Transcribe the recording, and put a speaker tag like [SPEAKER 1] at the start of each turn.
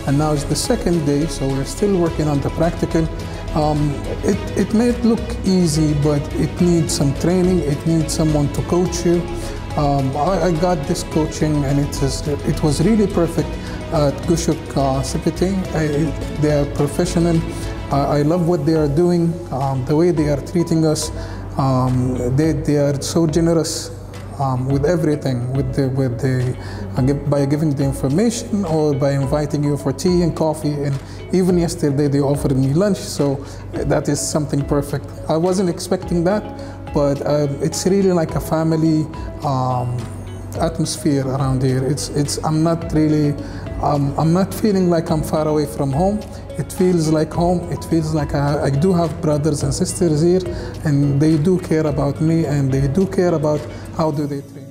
[SPEAKER 1] and now it's the second day, so we're still working on the practical. It may look easy, but it needs some training. It needs someone to coach you. I got this coaching, and it was really perfect at Gushuk Secretary. They are professional. I love what they are doing, the way they are treating us. They are so generous with everything, by giving the information or by inviting you for tea and coffee. And even yesterday they offered me lunch, so that is something perfect. I wasn't expecting that, but it's really like a family atmosphere around here. I'm not feeling like I'm far away from home. It feels like home. It feels like I do have brothers and sisters here, and they do care about me, and they do care about how do they train.